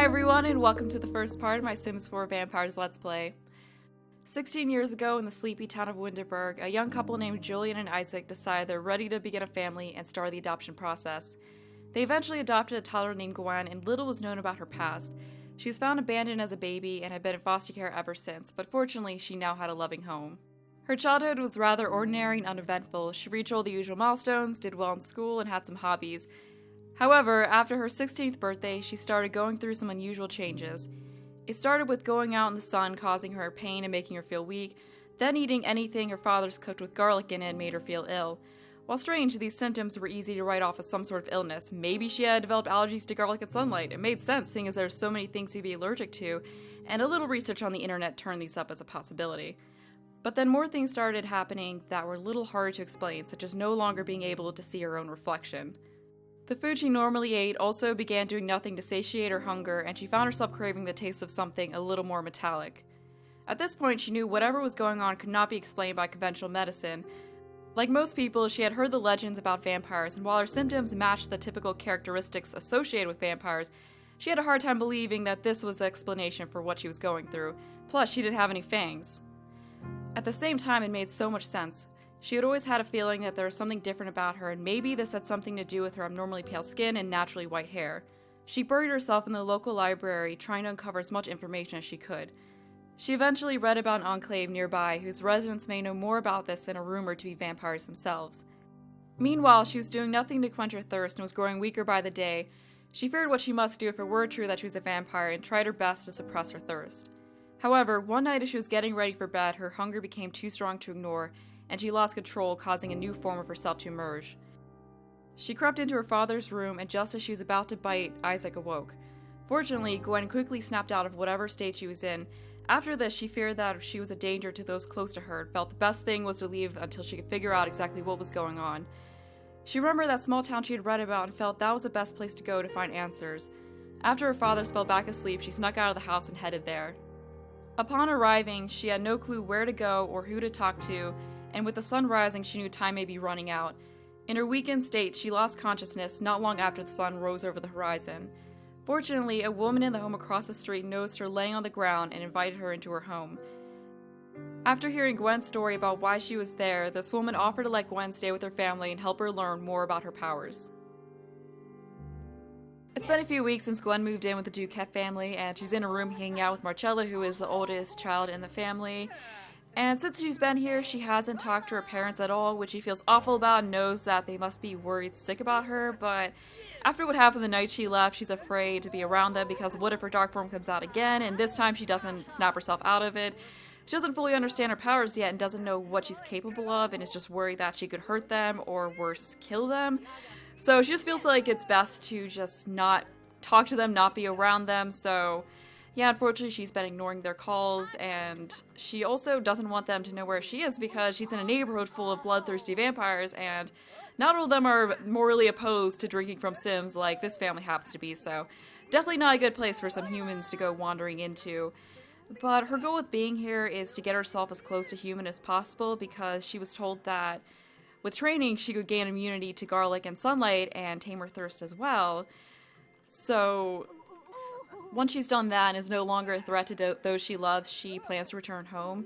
everyone, and welcome to the first part of my Sims 4 Vampires Let's Play. 16 years ago in the sleepy town of Windenburg, a young couple named Julian and Isaac decided they're ready to begin a family and start the adoption process. They eventually adopted a toddler named Gwen, and little was known about her past. She was found abandoned as a baby and had been in foster care ever since, but fortunately she now had a loving home. Her childhood was rather ordinary and uneventful. She reached all the usual milestones, did well in school, and had some hobbies. However, after her 16th birthday, she started going through some unusual changes. It started with going out in the sun, causing her pain and making her feel weak, then eating anything her father's cooked with garlic in it made her feel ill. While strange, these symptoms were easy to write off as some sort of illness. Maybe she had developed allergies to garlic and sunlight. It made sense, seeing as there are so many things you'd be allergic to, and a little research on the internet turned these up as a possibility. But then more things started happening that were a little harder to explain, such as no longer being able to see her own reflection. The food she normally ate also began doing nothing to satiate her hunger, and she found herself craving the taste of something a little more metallic. At this point, she knew whatever was going on could not be explained by conventional medicine. Like most people, she had heard the legends about vampires, and while her symptoms matched the typical characteristics associated with vampires, she had a hard time believing that this was the explanation for what she was going through. Plus, she didn't have any fangs. At the same time, it made so much sense. She had always had a feeling that there was something different about her, and maybe this had something to do with her abnormally pale skin and naturally white hair. She buried herself in the local library, trying to uncover as much information as she could. She eventually read about an enclave nearby, whose residents may know more about this than are rumored to be vampires themselves. Meanwhile, she was doing nothing to quench her thirst and was growing weaker by the day. She feared what she must do if it were true that she was a vampire and tried her best to suppress her thirst. However, one night as she was getting ready for bed, her hunger became too strong to ignore, and she lost control, causing a new form of herself to emerge. She crept into her father's room, and just as she was about to bite, Isaac awoke. Fortunately, Gwen quickly snapped out of whatever state she was in. After this, she feared that if she was a danger to those close to her, and felt the best thing was to leave until she could figure out exactly what was going on. She remembered that small town she had read about and felt that was the best place to go to find answers. After her father fell back asleep, she snuck out of the house and headed there. Upon arriving, she had no clue where to go or who to talk to, and with the sun rising, she knew time may be running out. In her weakened state, she lost consciousness not long after the sun rose over the horizon. Fortunately, a woman in the home across the street noticed her laying on the ground and invited her into her home. After hearing Gwen's story about why she was there, this woman offered to let Gwen stay with her family and help her learn more about her powers. It's been a few weeks since Gwen moved in with the Duquette family, and she's in a room hanging out with Marcella, who is the oldest child in the family. And since she's been here, she hasn't talked to her parents at all, which she feels awful about and knows that they must be worried sick about her, but after what happened the night she left, she's afraid to be around them because what if her dark form comes out again, and this time she doesn't snap herself out of it. She doesn't fully understand her powers yet and doesn't know what she's capable of, and is just worried that she could hurt them or worse, kill them. So she just feels like it's best to just not talk to them, not be around them, so yeah, unfortunately she's been ignoring their calls, and she also doesn't want them to know where she is because she's in a neighborhood full of bloodthirsty vampires, and not all of them are morally opposed to drinking from Sims like this family happens to be, so definitely not a good place for some humans to go wandering into. But her goal with being here is to get herself as close to human as possible because she was told that with training she could gain immunity to garlic and sunlight and tame her thirst as well. So once she's done that and is no longer a threat to those she loves, she plans to return home.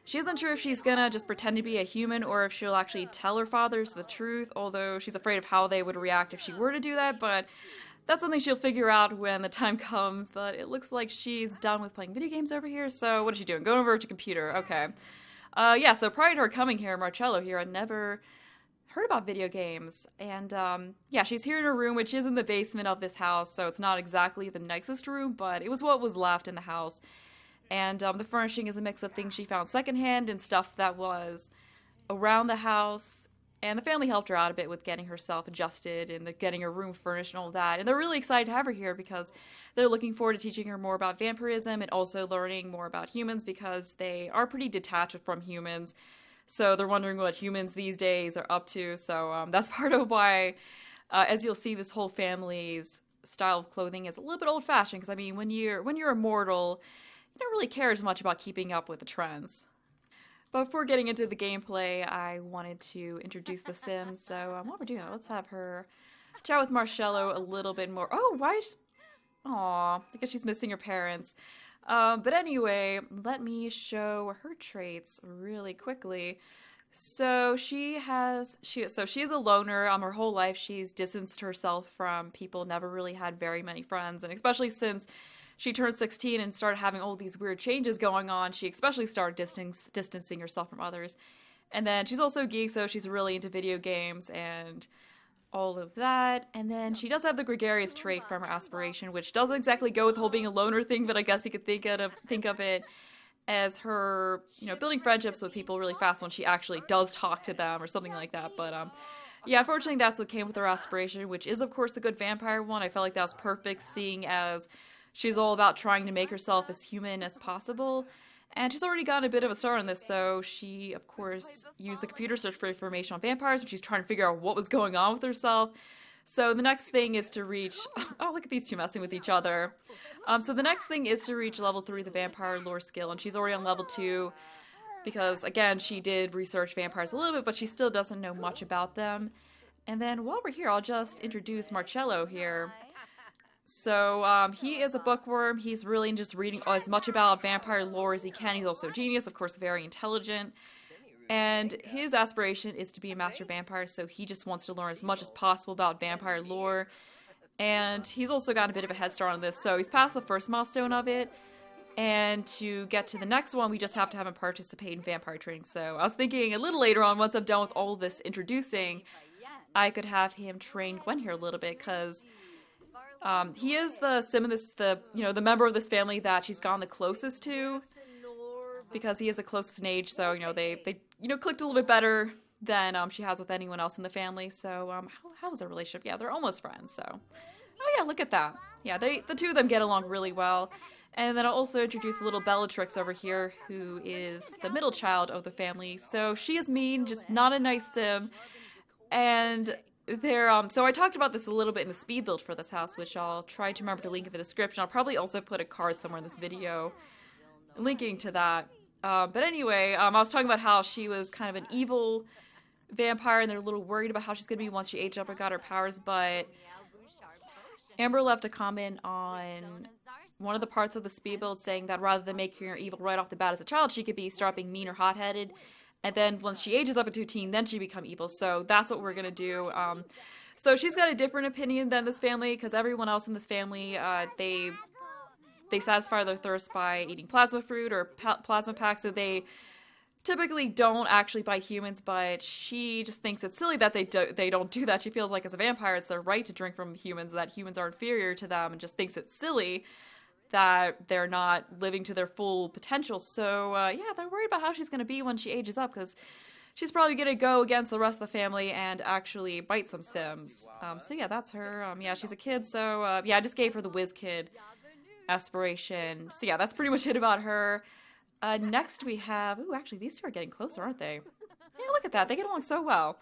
She isn't sure if she's gonna just pretend to be a human or if she'll actually tell her fathers the truth, although she's afraid of how they would react if she were to do that, but that's something she'll figure out when the time comes. But it looks like she's done with playing video games over here, so what is she doing? Going over to computer, okay. Yeah, so prior to her coming here, Marcello here, I'd never heard about video games, and yeah, she's here in her room, which is in the basement of this house, so it's not exactly the nicest room, but it was what was left in the house. And the furnishing is a mix of things she found secondhand and stuff that was around the house, and the family helped her out a bit with getting herself adjusted and getting her room furnished and all that, and they're really excited to have her here because they're looking forward to teaching her more about vampirism and also learning more about humans because they are pretty detached from humans. So they're wondering what humans these days are up to, so that's part of why, as you'll see, this whole family's style of clothing is a little bit old-fashioned, because, I mean, when you're immortal, you don't really care as much about keeping up with the trends. But before getting into the gameplay, I wanted to introduce the Sims, so what we're doing, let's have her chat with Marcello a little bit more. Oh, Aw, I guess she's missing her parents. But anyway, let me show her traits really quickly. So she is a loner. Her whole life she's distanced herself from people, never really had very many friends, and especially since she turned 16 and started having all these weird changes going on, she especially started distancing herself from others. And then she's also a geek, so she's really into video games and all of that. And then she does have the gregarious trait from her aspiration, which doesn't exactly go with the whole being a loner thing, but I guess you could think of it as her, building friendships with people really fast when she actually does talk to them or something like that. But yeah, unfortunately that's what came with her aspiration, which is of course the good vampire one. I felt like that was perfect, seeing as she's all about trying to make herself as human as possible. And she's already gotten a bit of a start on this, so she, of course, used the computer search for information on vampires when she's trying to figure out what was going on with herself. So the next thing is to reach... Oh, look at these two messing with each other. So the next thing is to reach level 3, the vampire lore skill, and she's already on level 2, because, again, she did research vampires a little bit, but she still doesn't know much about them. And then while we're here, I'll just introduce Marcello here. So, he is a bookworm. He's really just reading as much about vampire lore as he can. He's also a genius, of course, very intelligent. And his aspiration is to be a master vampire, so he just wants to learn as much as possible about vampire lore. And he's also got a bit of a head start on this, so he's passed the first milestone of it. And to get to the next one, we just have to have him participate in vampire training. So I was thinking a little later on, once I'm done with all this introducing, I could have him train Gwen here a little bit, because... he is the sim in this, the member of this family that she's gone the closest to, because he is the closest in age, so, they clicked a little bit better than, she has with anyone else in the family, so, how was their relationship? Yeah, they're almost friends, so. Oh yeah, look at that. Yeah, the two of them get along really well. And then I'll also introduce little Bellatrix over here, who is the middle child of the family, so she is mean, just not a nice sim, and... So I talked about this a little bit in the speed build for this house, which I'll try to remember to link in the description. I'll probably also put a card somewhere in this video linking to that. But anyway, I was talking about how she was kind of an evil vampire, and they're a little worried about how she's going to be once she aged up and got her powers, but Amber left a comment on one of the parts of the speed build saying that rather than making her evil right off the bat as a child, she could start being mean or hot-headed. And then once she ages up into a teen, then she become evil. So that's what we're going to do. So she's got a different opinion than this family, because everyone else in this family, they satisfy their thirst by eating plasma fruit or plasma packs. So they typically don't actually bite humans, but she just thinks it's silly that they don't do that. She feels like as a vampire, it's their right to drink from humans, that humans are inferior to them, and just thinks it's silly that they're not living to their full potential. So, yeah, they're worried about how she's going to be when she ages up, because she's probably going to go against the rest of the family and actually bite some Sims. So, yeah, that's her. Yeah, she's a kid, so, yeah, I just gave her the whiz kid aspiration. So, yeah, that's pretty much it about her. Next we have... Ooh, actually, these two are getting closer, aren't they? Yeah, look at that. They get along so well.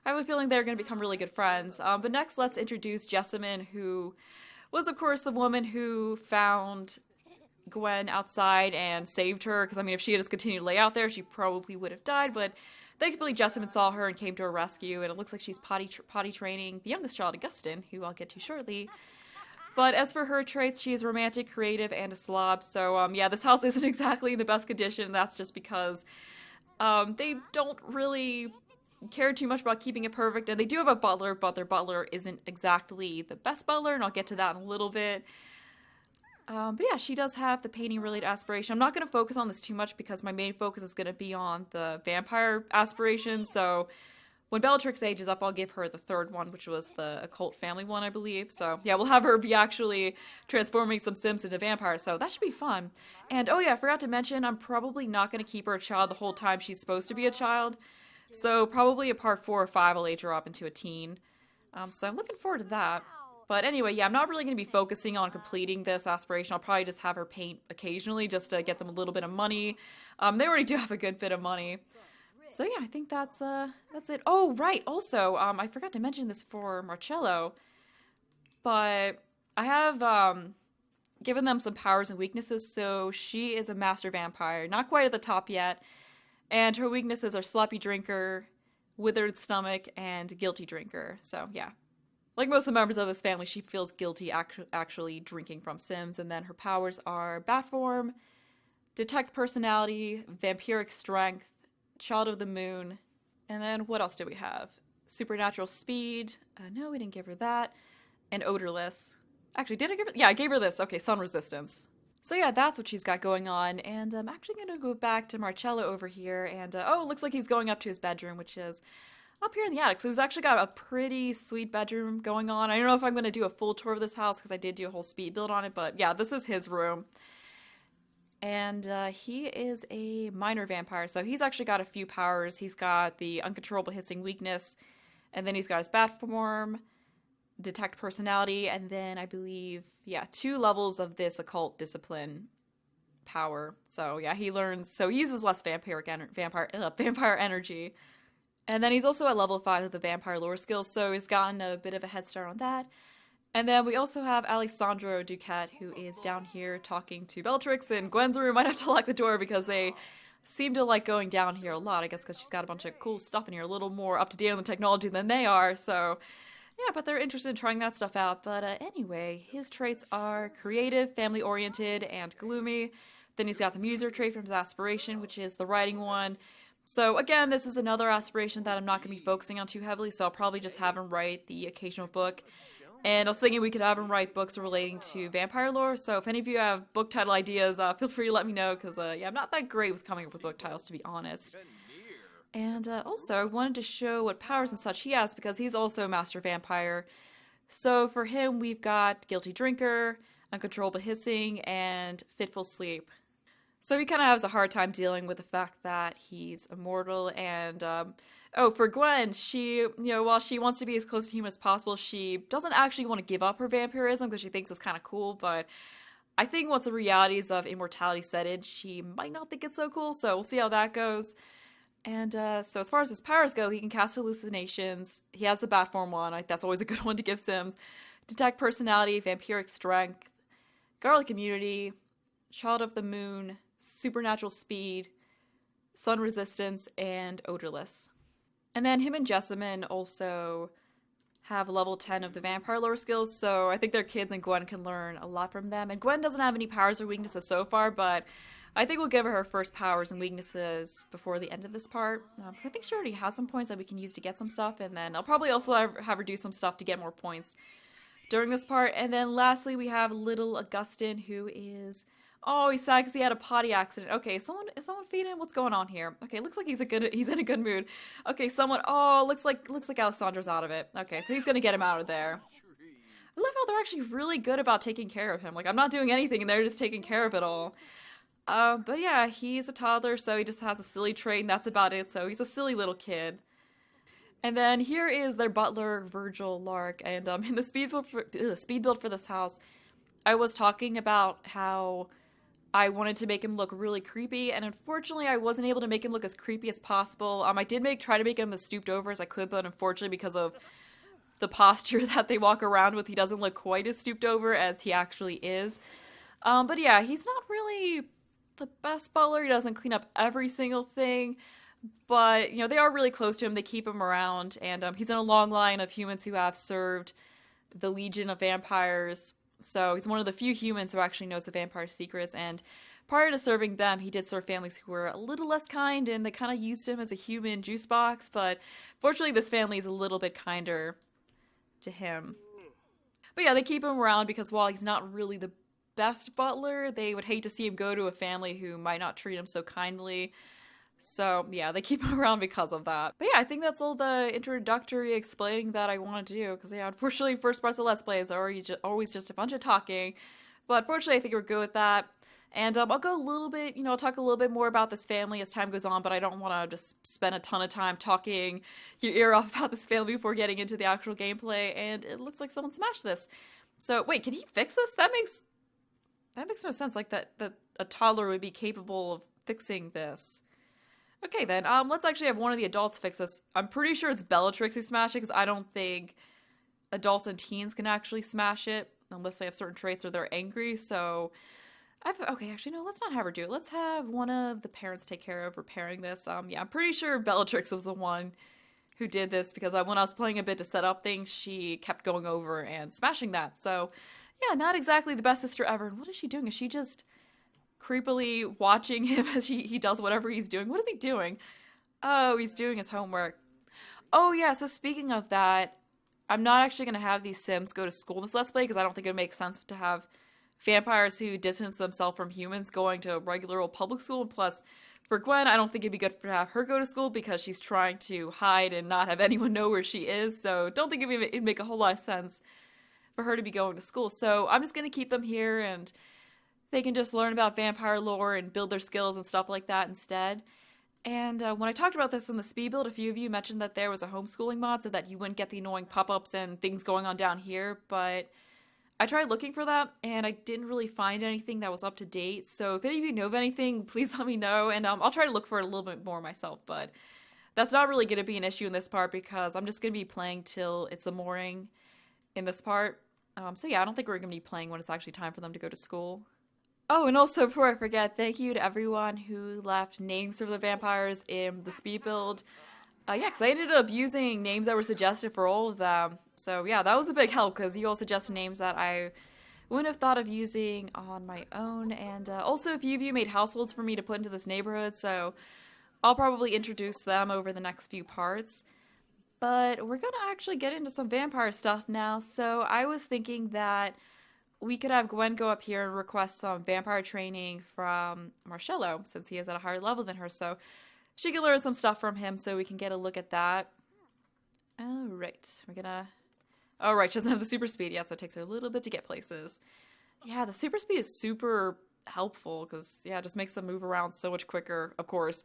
I have a feeling they're going to become really good friends. But next, let's introduce Jessamine, who... was, of course, the woman who found Gwen outside and saved her, because, I mean, if she had just continued to lay out there, she probably would have died, but thankfully Jessamine saw her and came to her rescue, and it looks like she's potty training the youngest child, Augustine, who I'll get to shortly. But as for her traits, she is romantic, creative, and a slob, so, yeah, this house isn't exactly in the best condition. That's just because they don't really care too much about keeping it perfect, and they do have a butler, but their butler isn't exactly the best butler, and I'll get to that in a little bit. But yeah, she does have the painting-related aspiration. I'm not going to focus on this too much because my main focus is going to be on the vampire aspiration, so when Bellatrix ages up, I'll give her the third one, which was the occult family one, I believe. So yeah, we'll have her be actually transforming some Sims into vampires, so that should be fun. And oh yeah, I forgot to mention, I'm probably not going to keep her a child the whole time she's supposed to be a child. So probably in part 4 or 5, I'll age her up into a teen. So I'm looking forward to that. But anyway, yeah, I'm not really going to be focusing on completing this aspiration. I'll probably just have her paint occasionally just to get them a little bit of money. They already do have a good bit of money. So yeah, I think that's it. Oh, right, also, I forgot to mention this for Marcello, but I have given them some powers and weaknesses, so she is a master vampire. Not quite at the top yet. And her weaknesses are sloppy drinker, withered stomach, and guilty drinker. So, yeah. Like most of the members of this family, she feels guilty actually drinking from Sims, and then her powers are Bat Form, Detect Personality, Vampiric Strength, Child of the Moon, and then what else do we have? Supernatural Speed. No, we didn't give her that. And Odorless. Actually, did I give her? Yeah, I gave her this. Okay, Sun Resistance. So yeah, that's what she's got going on, and I'm actually going to go back to Marcello over here, and oh, it looks like he's going up to his bedroom, which is up here in the attic. So he's actually got a pretty sweet bedroom going on. I don't know if I'm going to do a full tour of this house, because I did do a whole speed build on it, but yeah, this is his room. And he is a minor vampire, so he's actually got a few powers. He's got the uncontrollable hissing weakness, and then he's got his bat form, detect personality, and then I believe, yeah, 2 levels of this occult discipline power. So yeah, he learns, so he uses less vampire energy. And then he's also at level 5 of the vampire lore skills, so he's gotten a bit of a head start on that. And then we also have Alessandro Duquette, who is down here talking to Bellatrix in Gwen's room. Might have to lock the door because they seem to like going down here a lot, I guess because she's got a bunch of cool stuff in here, a little more up to date on the technology than they are, so yeah, but they're interested in trying that stuff out. But anyway, his traits are creative, family-oriented, and gloomy. Then he's got the muser trait from his aspiration, which is the writing one. So again, this is another aspiration that I'm not going to be focusing on too heavily, so I'll probably just have him write the occasional book. And I was thinking we could have him write books relating to vampire lore, so if any of you have book title ideas, feel free to let me know, because yeah, I'm not that great with coming up with book titles, to be honest. And also, I wanted to show what powers and such he has, because he's also a master vampire. So for him, we've got Guilty Drinker, Uncontrollable Hissing, and Fitful Sleep. So he kind of has a hard time dealing with the fact that he's immortal, and oh, for Gwen, she, while she wants to be as close to human as possible, she doesn't actually want to give up her vampirism because she thinks it's kind of cool, but I think once the realities of immortality set in, she might not think it's so cool, so we'll see how that goes. And so as far as his powers go, he can cast hallucinations, he has the bat form one, that's always a good one to give Sims, detect personality, vampiric strength, garlic immunity, child of the moon, supernatural speed, sun resistance, and odorless. And then him and Jessamine also have level 10 of the vampire lore skills, so I think their kids and Gwen can learn a lot from them. And Gwen doesn't have any powers or weaknesses so far, but I think we'll give her first powers and weaknesses before the end of this part, because I think she already has some points that we can use to get some stuff, and then I'll probably also have her do some stuff to get more points during this part. And then lastly, we have little Augustin, who is... Oh, he's sad because he had a potty accident. Okay, is someone feeding him? What's going on here? Okay, looks like he's in a good mood. Okay, looks like Alessandro's out of it. Okay, so he's gonna get him out of there. I love how they're actually really good about taking care of him. Like, I'm not doing anything and they're just taking care of it all. But yeah, he's a toddler, so he just has a silly trait and that's about it. So he's a silly little kid. And then here is their butler, Virgil Lark, and in the speed build for this house, I was talking about how I wanted to make him look really creepy, and unfortunately I wasn't able to make him look as creepy as possible. I did try to make him as stooped over as I could, but unfortunately because of the posture that they walk around with, he doesn't look quite as stooped over as he actually is. But yeah, he's not really the best butler. He doesn't clean up every single thing, but they are really close to him. They keep him around, and he's in a long line of humans who have served the Legion of Vampires. So he's one of the few humans who actually knows the vampire secrets, and prior to serving them, he did serve families who were a little less kind, and they kind of used him as a human juice box, but fortunately this family is a little bit kinder to him. But yeah, they keep him around because while he's not really the best butler, they would hate to see him go to a family who might not treat him so kindly. So yeah, they keep him around because of that. But yeah, I think that's all the introductory explaining that I want to do, because yeah, unfortunately first parts of Let's Plays are always just a bunch of talking, but fortunately I think we're good with that. And I'll go a little bit, I'll talk a little bit more about this family as time goes on, but I don't want to just spend a ton of time talking your ear off about this family before getting into the actual gameplay, and it looks like someone smashed this. So wait, can he fix this? That makes no sense, like that a toddler would be capable of fixing this. Okay then, let's actually have one of the adults fix this. I'm pretty sure it's Bellatrix who smashed it, because I don't think adults and teens can actually smash it, unless they have certain traits or they're angry, so... Okay, actually, no, let's not have her do it. Let's have one of the parents take care of repairing this. Yeah, I'm pretty sure Bellatrix was the one who did this because when I was playing a bit to set up things, she kept going over and smashing that. So, yeah, not exactly the best sister ever. And what is she doing? Is she just creepily watching him as he does whatever he's doing? What is he doing? Oh, he's doing his homework. Oh, yeah, so speaking of that, I'm not actually going to have these Sims go to school in this Let's Play because I don't think it would make sense to have vampires who distance themselves from humans going to regular old public school. And plus, for Gwen, I don't think it'd be good to have her go to school because she's trying to hide and not have anyone know where she is. So don't think it'd make a whole lot of sense for her to be going to school. So I'm just going to keep them here and they can just learn about vampire lore and build their skills and stuff like that instead. And when I talked about this in the speed build, a few of you mentioned that there was a homeschooling mod so that you wouldn't get the annoying pop-ups and things going on down here, but I tried looking for that, and I didn't really find anything that was up to date, so if any of you know of anything, please let me know, and I'll try to look for it a little bit more myself, but that's not really going to be an issue in this part because I'm just going to be playing till it's the morning in this part. So yeah, I don't think we're going to be playing when it's actually time for them to go to school. Oh, and also, before I forget, thank you to everyone who left names for the vampires in the speed build. Yeah, because I ended up using names that were suggested for all of them. So yeah, that was a big help because you all suggested names that I wouldn't have thought of using on my own. And also, a few of you made households for me to put into this neighborhood, so I'll probably introduce them over the next few parts. But we're going to actually get into some vampire stuff now. So I was thinking that we could have Gwen go up here and request some vampire training from Marcello, since he is at a higher level than her, so she can learn some stuff from him so we can get a look at that. Alright, we're gonna... Alright, she doesn't have the super speed yet, so it takes her a little bit to get places. Yeah, the super speed is super helpful, because, yeah, it just makes them move around so much quicker, of course.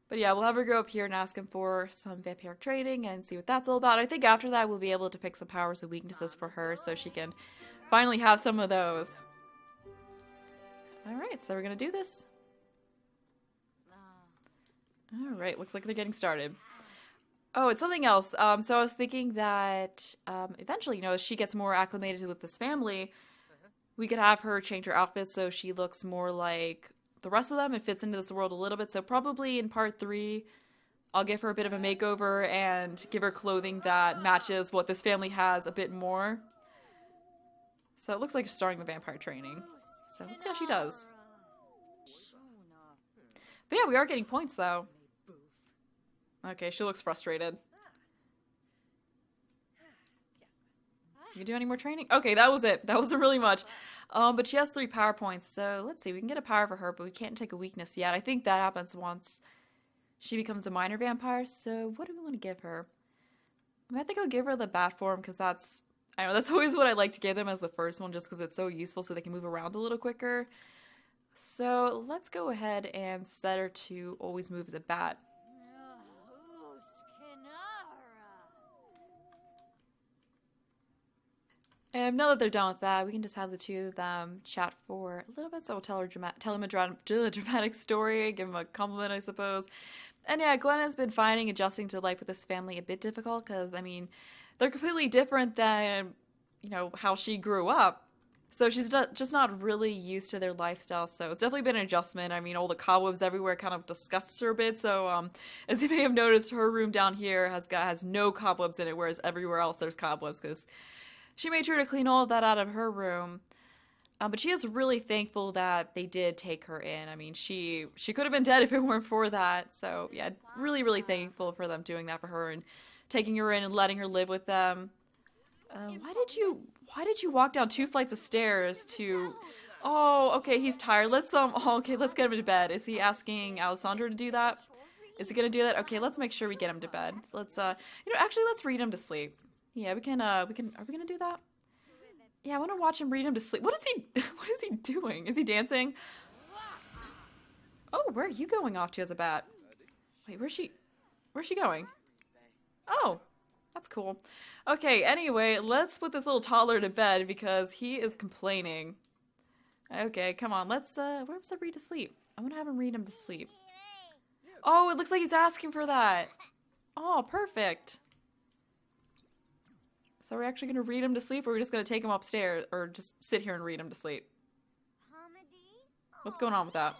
But yeah, we'll have her go up here and ask him for some vampiric training and see what that's all about. I think after that we'll be able to pick some powers and weaknesses for her so she can finally have some of those. Alright, so we're gonna do this. Alright, looks like they're getting started. Oh, it's something else. So I was thinking that eventually, you know, as she gets more acclimated with this family, we could have her change her outfit so she looks more like the rest of them and fits into this world a little bit. So probably in part 3, I'll give her a bit of a makeover and give her clothing that matches what this family has a bit more. So it looks like she's starting the vampire training. So let's see how she does. But yeah, we are getting points though. Okay, she looks frustrated. You can do any more training? Okay, that was it. That wasn't really much. But she has 3 power points, so let's see. We can get a power for her, but we can't take a weakness yet. I think that happens once she becomes a minor vampire, so what do we want to give her? I think I'll give her the bat form, because that's... I know, that's always what I like to give them as the first one, just because it's so useful so they can move around a little quicker. So let's go ahead and set her to always move as a bat. And now that they're done with that, we can just have the two of them chat for a little bit. So we'll tell him a dramatic story, give him a compliment, I suppose. And yeah, Gwen has been finding adjusting to life with this family a bit difficult because, I mean, they're completely different than, you know, how she grew up. So she's just not really used to their lifestyle. So it's definitely been an adjustment. I mean, all the cobwebs everywhere kind of disgusts her a bit. So as you may have noticed, her room down here has no cobwebs in it, whereas everywhere else there's cobwebs because she made sure to clean all of that out of her room. But she is really thankful that they did take her in. I mean, she could have been dead if it weren't for that. So yeah, really, really thankful for them doing that for her and taking her in and letting her live with them. Why did you walk down 2 flights of stairs to... Oh, okay, he's tired. Let's get him to bed. Is he asking Alessandro to do that? Is he gonna do that? Okay, let's make sure we get him to bed. Let's, actually, let's read him to sleep. Yeah, are we gonna do that? Yeah, I want to watch him read him to sleep. What is he doing? Is he dancing? Oh, where are you going off to as a bat? Wait, where's she going? Oh, that's cool. Okay, anyway, let's put this little toddler to bed because he is complaining. Okay, come on, let's, where's the read to sleep? I want to have him read him to sleep. Oh, it looks like he's asking for that. Oh, perfect. So we're actually going to read him to sleep, or we're just going to take him upstairs, or just sit here and read him to sleep? What's going on with that?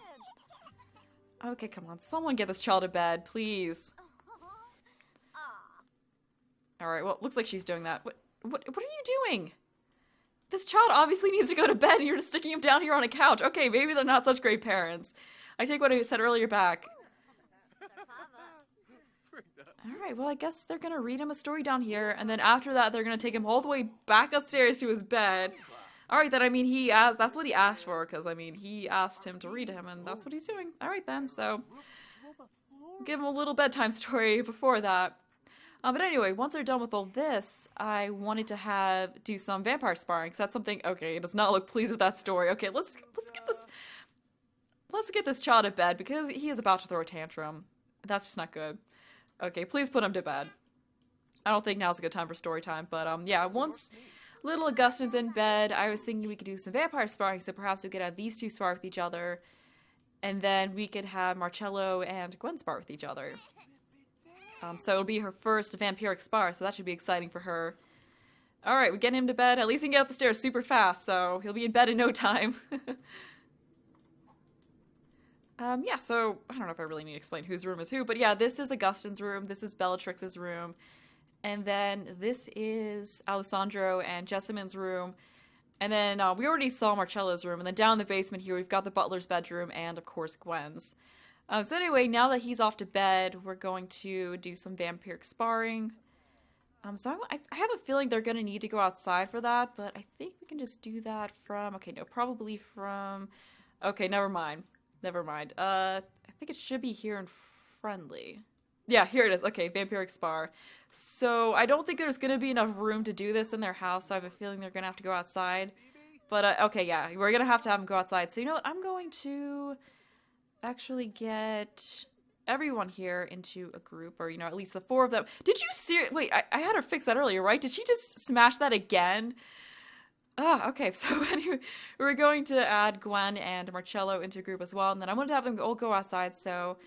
Okay, come on. Someone get this child to bed, please. Alright, well, looks like she's doing that. What are you doing? This child obviously needs to go to bed and you're just sticking him down here on a couch. Okay, maybe they're not such great parents. I take what I said earlier back. Alright, well, I guess they're gonna read him a story down here, and then after that, they're gonna take him all the way back upstairs to his bed. Alright, then, I mean, that's what he asked for, because, I mean, he asked him to read to him, and that's what he's doing. Alright, then, so, give him a little bedtime story before that. But anyway, once they're done with all this, I wanted to do some vampire sparring, because that's something, okay, he does not look pleased with that story. Okay, let's get this child to bed, because he is about to throw a tantrum. That's just not good. Okay, please put him to bed. I don't think now's a good time for story time, but yeah, once little Augustine's in bed, I was thinking we could do some vampire sparring, so perhaps we could have these two spar with each other, and then we could have Marcello and Gwen spar with each other. So it'll be her first vampiric spar, so that should be exciting for her. Alright, we get him to bed. At least he can get up the stairs super fast, so he'll be in bed in no time. Yeah, so, I don't know if I really need to explain whose room is who, but yeah, this is Augustine's room, this is Bellatrix's room, and then this is Alessandro and Jessamyn's room, and then we already saw Marcello's room, and then down in the basement here we've got the butler's bedroom, and of course Gwen's. So anyway, now that he's off to bed, we're going to do some vampiric sparring. So I have a feeling they're going to need to go outside for that, but I think we can just do that from, okay, no, probably from, okay, never mind. Never mind. I think it should be here in friendly. Yeah, here it is. Okay, Vampiric Spar. So, I don't think there's going to be enough room to do this in their house, so I have a feeling they're going to have to go outside. But, okay, yeah, we're going to have them go outside. So, you know what? I'm going to actually get everyone here into a group, or, you know, at least the 4 of them. Did you see... Wait, I had her fix that earlier, right? Did she just smash that again? Ah, okay, so anyway, we're going to add Gwen and Marcello into a group as well, and then I'm going to have them all go outside so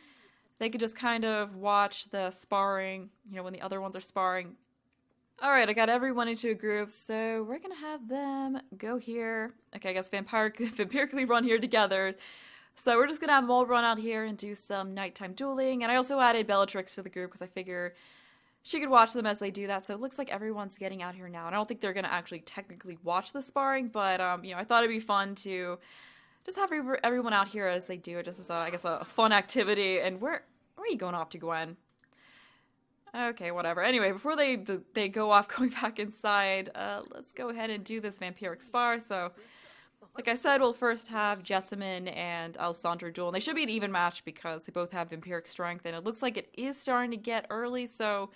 they could just kind of watch the sparring, you know, when the other ones are sparring. Alright, I got everyone into a group, so we're going to have them go here. Okay, I guess vampirically run here together. So we're just going to have them all run out here and do some nighttime dueling, and I also added Bellatrix to the group because I figure she could watch them as they do that, so it looks like everyone's getting out here now. And I don't think they're going to actually technically watch the sparring, but, you know, I thought it'd be fun to just have everyone out here as they do it, just as, I guess, a fun activity. And where are you going off to, Gwen? Okay, whatever. Anyway, before they go off going back inside, let's go ahead and do this Vampiric Spar. So, like I said, we'll first have Jessamyn and Alessandro duel. And they should be an even match because they both have vampiric strength. And it looks like it is starting to get early, so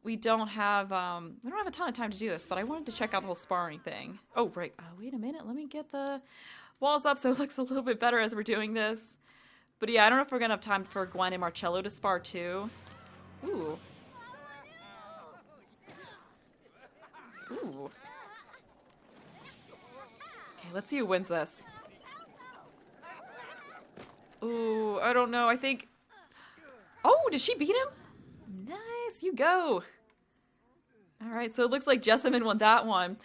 we don't have a ton of time to do this. But I wanted to check out the whole sparring thing. Oh, right. Wait a minute. Let me get the walls up so it looks a little bit better as we're doing this. But yeah, I don't know if we're going to have time for Gwen and Marcello to spar too. Ooh. Ooh. Okay, let's see who wins this. Ooh, I don't know. I think... Oh, did she beat him? Nice, you go. Alright, so it looks like Jessamyn won that one.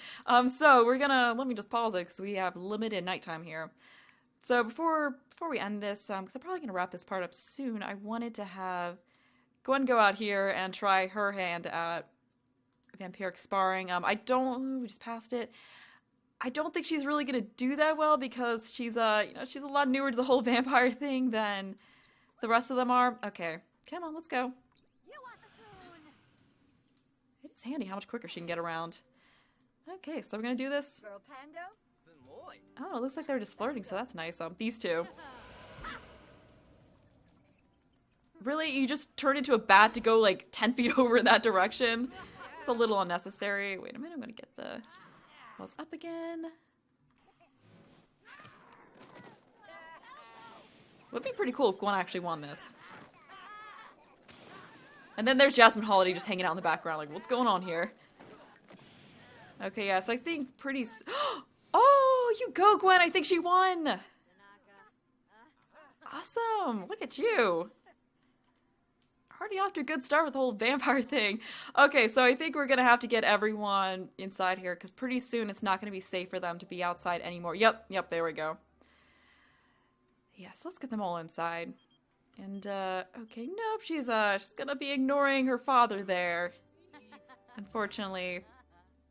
So we're gonna... Let me just pause it because we have limited nighttime here. So before we end this, because I'm probably gonna wrap this part up soon, I wanted to have Gwen go out here and try her hand at vampiric sparring. We just passed it. I don't think she's really gonna do that well because she's you know, she's a lot newer to the whole vampire thing than the rest of them are. Okay, come on, let's go. It's handy how much quicker she can get around. Okay, so we're gonna do this. Oh, it looks like they're just flirting, so that's nice. These two. Really? You just turned into a bat to go like 10 feet over in that direction? It's a little unnecessary. Wait a minute, I'm gonna get the balls up again. Would be pretty cool if Gwen actually won this. And then there's Jasmine Holiday just hanging out in the background, like, what's going on here? Okay, yeah, so I think Oh, you go, Gwen! I think she won! Awesome! Look at you! Already off to a good start with the whole vampire thing. Okay, so I think we're gonna have to get everyone inside here, because pretty soon it's not gonna be safe for them to be outside anymore. Yep, there we go. Yes, let's get them all inside. And, okay, nope, she's gonna be ignoring her father there. unfortunately.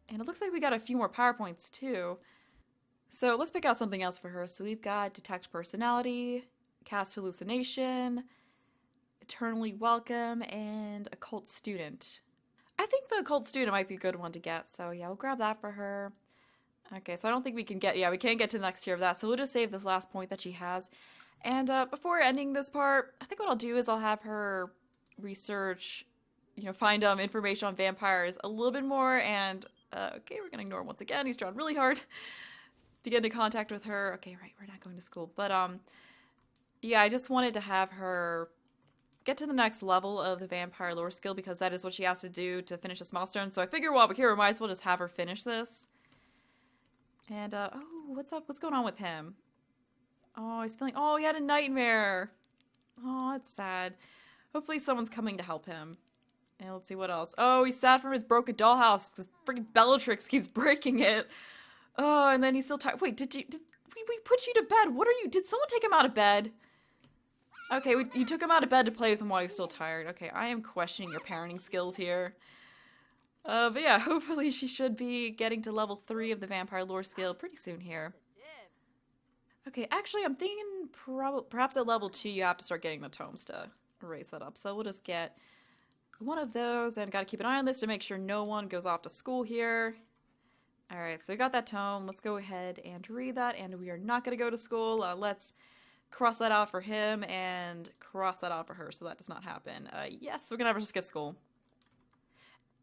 And it looks like we got a few more PowerPoints too. So let's pick out something else for her. So we've got detect personality, cast hallucination, eternally welcome, and occult student. I think the occult student might be a good one to get. So yeah, we'll grab that for her. Okay, so I don't think we can get, we can't get to the next tier of that. So we'll just save this last point that she has. And before ending this part, I think what I'll do is I'll have her research, find information on vampires a little bit more. And okay, we're gonna ignore him once again. He's trying really hard to get into contact with her. Okay, right, we're not going to school. But yeah, I just wanted to have her get to the next level of the vampire lore skill because that is what she has to do to finish this milestone. So I figure while we're here, we might as well just have her finish this. And, oh, what's up? What's going on with him? Oh, he's feeling, oh, he had a nightmare. Oh, that's sad. Hopefully someone's coming to help him. And let's see what else. Oh, he's sad from his broken dollhouse because freaking Bellatrix keeps breaking it. Oh, and then he's still tired. Wait, did we put you to bed? What are you, did someone take him out of bed? Okay, you took him out of bed to play with him while he's still tired. Okay, I am questioning your parenting skills here. But yeah, hopefully she should be getting to level 3 of the vampire lore skill pretty soon here. Okay, actually I'm thinking perhaps at level 2 you have to start getting the tomes to raise that up. So we'll just get one of those and gotta keep an eye on this to make sure no one goes off to school here. Alright, so we got that tome. Let's go ahead and read that, and we are not gonna go to school. Let's cross that out for him and cross that out for her so that does not happen. Yes, we're gonna have to skip school.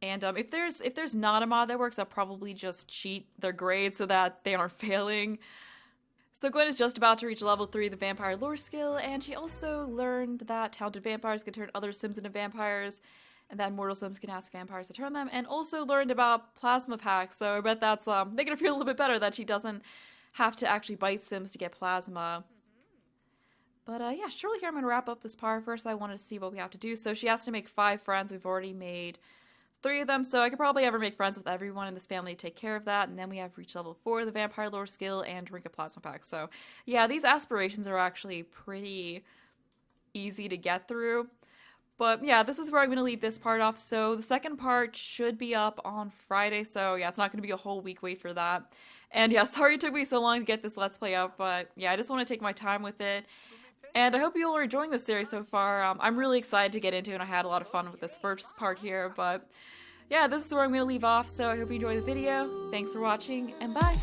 And if there's not a mod that works, I'll probably just cheat their grades so that they aren't failing. So Gwen is just about to reach level 3 of the vampire lore skill, and she also learned that talented vampires can turn other sims into vampires, and that mortal sims can ask vampires to turn them, and also learned about plasma packs, so I bet that's making her feel a little bit better that she doesn't have to actually bite sims to get plasma. But yeah, surely here I'm going to wrap up this part. First I wanted to see what we have to do. So she has to make 5 friends. We've already made 3 of them, so I could probably ever make friends with everyone in this family to take care of that. And then we have reached level 4 of the vampire lore skill and drink a plasma pack. So yeah, these aspirations are actually pretty easy to get through. But yeah, this is where I'm going to leave this part off. So the second part should be up on Friday. So yeah, it's not going to be a whole week wait for that. And yeah, sorry it took me so long to get this Let's Play up, but yeah, I just want to take my time with it. And I hope you all are enjoying this series so far. I'm really excited to get into it, and I had a lot of fun with this first part here. But yeah, this is where I'm going to leave off, so I hope you enjoy the video. Thanks for watching, and bye!